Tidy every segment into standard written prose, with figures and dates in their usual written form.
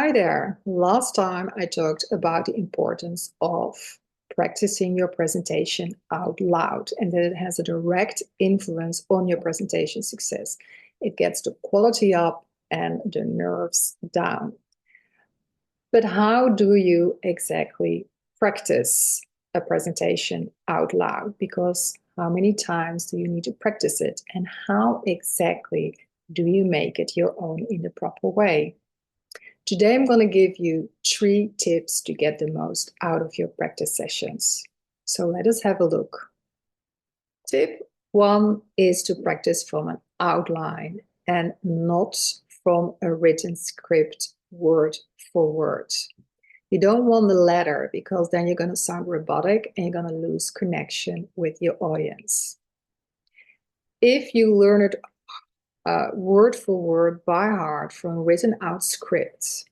Hi there. Last time I talked about the importance of practicing your presentation out loud and that it has a direct influence on your presentation success. It gets the quality up and the nerves down. But how do you exactly practice a presentation out loud? Because how many times do you need to practice it? And how exactly do you make it your own in the proper way? Today, I'm going to give you 3 tips to get the most out of your practice sessions. So let us have a look. Tip 1 is to practice from an outline and not from a written script word for word. You don't want the latter because then you're going to sound robotic and you're going to lose connection with your audience. If you learn it word for word by heart from written out scripts,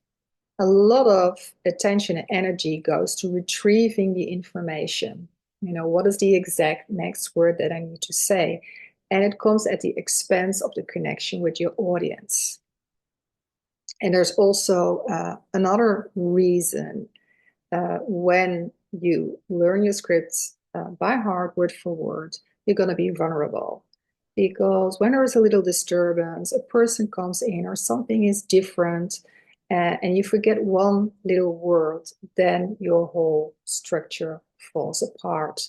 a lot of attention and energy goes to retrieving the information. What is the exact next word that I need to say? And it comes at the expense of the connection with your audience. And there's also another reason when you learn your scripts by heart, word for word, you're going to be vulnerable. Because when there is a little disturbance, a person comes in or something is different, and you forget one little word, then your whole structure falls apart.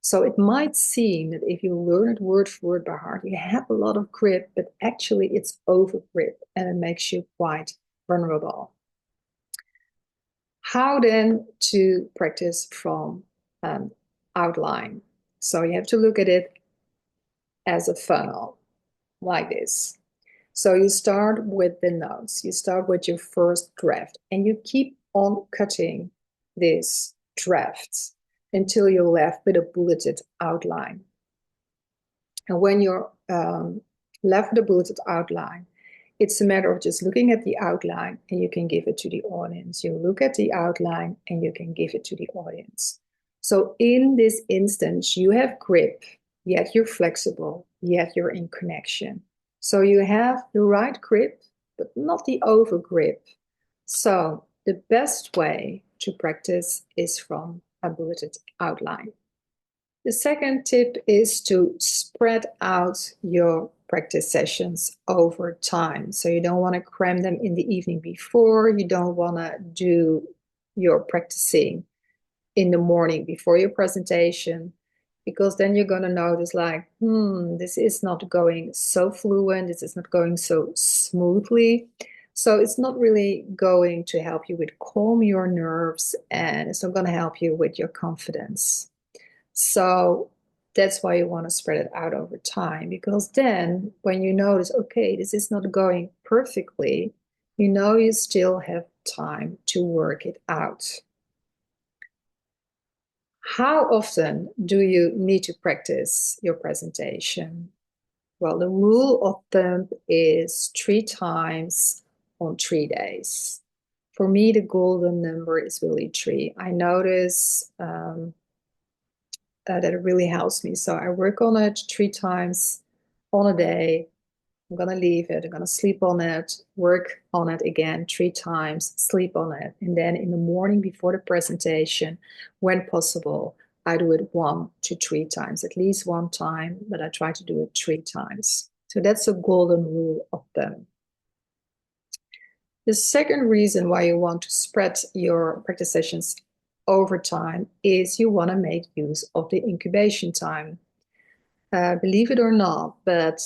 So it might seem that if you learn it word for word by heart, you have a lot of grip, but actually it's over grip and it makes you quite vulnerable. How then to practice from outline? So you have to look at it as a funnel, like this. So you start with the notes, you start with your first draft, and you keep on cutting this draft until you're left with a bulleted outline. And when you're left with a bulleted outline, it's a matter of just looking at the outline and you can give it to the audience. You look at the outline and you can give it to the audience. So in this instance, you have grip, yet you're flexible, yet you're in connection. So you have the right grip, but not the over grip. So the best way to practice is from a bulleted outline. The second tip is to spread out your practice sessions over time. So you don't want to cram them in the evening before. You don't want to do your practicing in the morning before your presentation, because then you're going to notice like, this is not going so fluent. This is not going so smoothly. So it's not really going to help you with calm your nerves, and it's not going to help you with your confidence. So that's why you want to spread it out over time, because then when you notice, okay, this is not going perfectly, you still have time to work it out. How often do you need to practice your presentation? Well, the rule of thumb is 3 times on 3 days. For me, the golden number is really 3. I notice that it really helps me. So I work on it 3 times on a day. I'm going to leave it. I'm going to sleep on it, work on it again 3 times, sleep on it. And then in the morning before the presentation, when possible, I do it 1 to 3 times, at least 1 time, but I try to do it 3 times. So that's a golden rule of thumb. The second reason why you want to spread your practice sessions over time is you want to make use of the incubation time. Believe it or not, but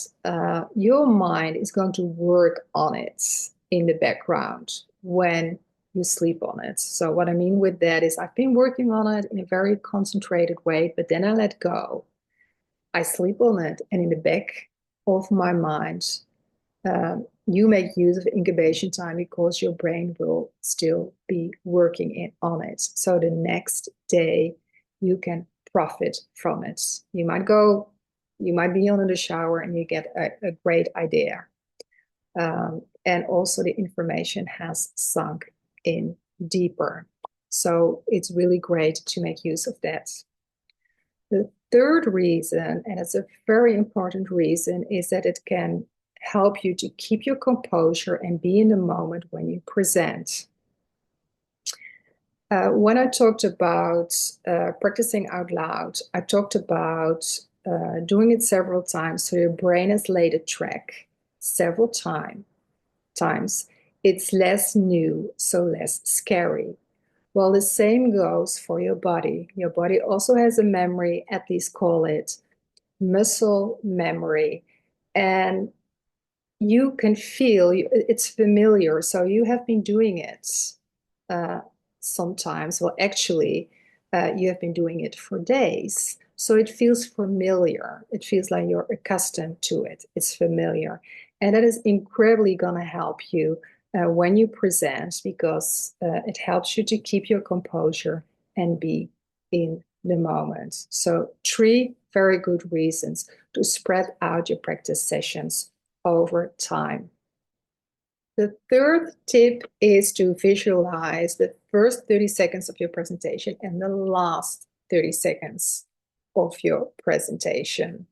your mind is going to work on it in the background when you sleep on it. So what I mean with that is I've been working on it in a very concentrated way, but then I let go. I sleep on it, and in the back of my mind, you make use of incubation time because your brain will still be working on it. So the next day you can profit from it. You might be on in the shower and you get a great idea. And also the information has sunk in deeper. So it's really great to make use of that. The third reason, and it's a very important reason, is that it can help you to keep your composure and be in the moment when you present. When I talked about practicing out loud, I talked about doing it several times so your brain has laid a track several times. It's less new, so less scary. Well, the same goes for your body. Your body also has a memory, at least call it muscle memory. And you can feel it's familiar. So you have been doing it uh, sometimes. Well, actually, you have been doing it for days. So it feels familiar. It feels like you're accustomed to it. It's familiar. And that is incredibly going to help you when you present because it helps you to keep your composure and be in the moment. So, three very good reasons to spread out your practice sessions over time. The third tip is to visualize the first 30 seconds of your presentation and the last 30 seconds of your presentation.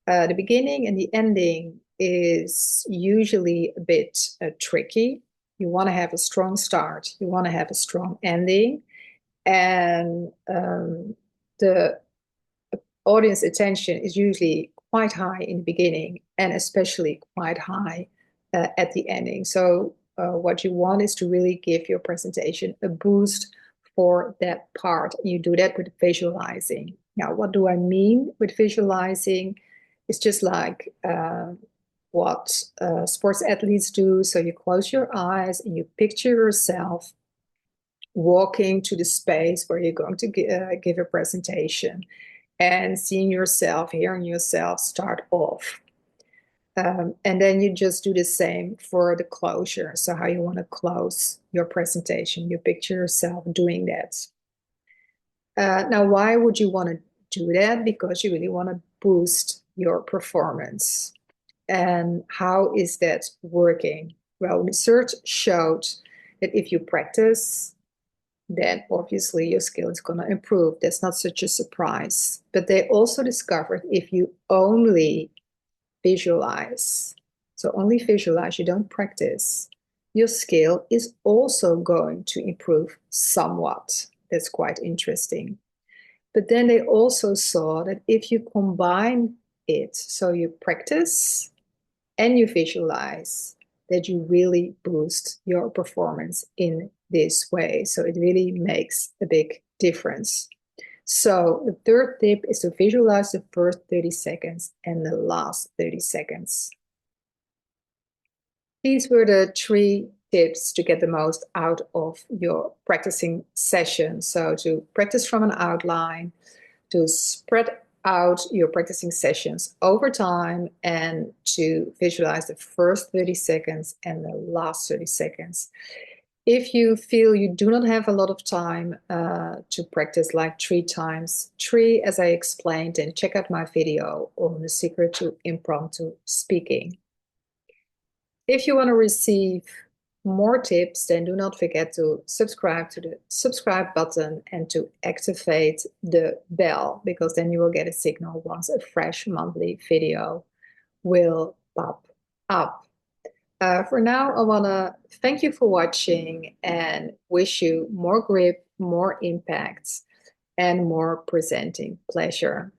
The beginning and the ending is usually a bit tricky. You want to have a strong start, you want to have a strong ending, and the audience attention is usually quite high in the beginning and especially quite high at the ending. So what you want is to really give your presentation a boost for that part. You do that with visualizing. Now, what do I mean with visualizing? It's just like what sports athletes do. So you close your eyes and you picture yourself walking to the space where you're going to give a presentation and seeing yourself, hearing yourself start off. And then you just do the same for the closure. So how you want to close your presentation, you picture yourself doing that. Now, why would you want to do that? Because you really want to boost your performance. And how is that working? Well, research showed that if you practice, then obviously your skill is going to improve. That's not such a surprise. But they also discovered if you only visualize, so only visualize, you don't practice, your skill is also going to improve somewhat. That's quite interesting. But then they also saw that if you combine it, so you practice and you visualize, that you really boost your performance in this way. So it really makes a big difference. So the third tip is to visualize the first 30 seconds and the last 30 seconds. These were the three tips to get the most out of your practicing session. So to practice from an outline, to spread out your practicing sessions over time, and to visualize the first 30 seconds and the last 30 seconds. If you feel you do not have a lot of time to practice like 3 times 3, as I explained, then check out my video on the secret to impromptu speaking. If you want to receive more tips, then do not forget to subscribe to the subscribe button and to activate the bell, because then you will get a signal once a fresh monthly video will pop up. For now, I want to thank you for watching and wish you more grip, more impact, and more presenting pleasure.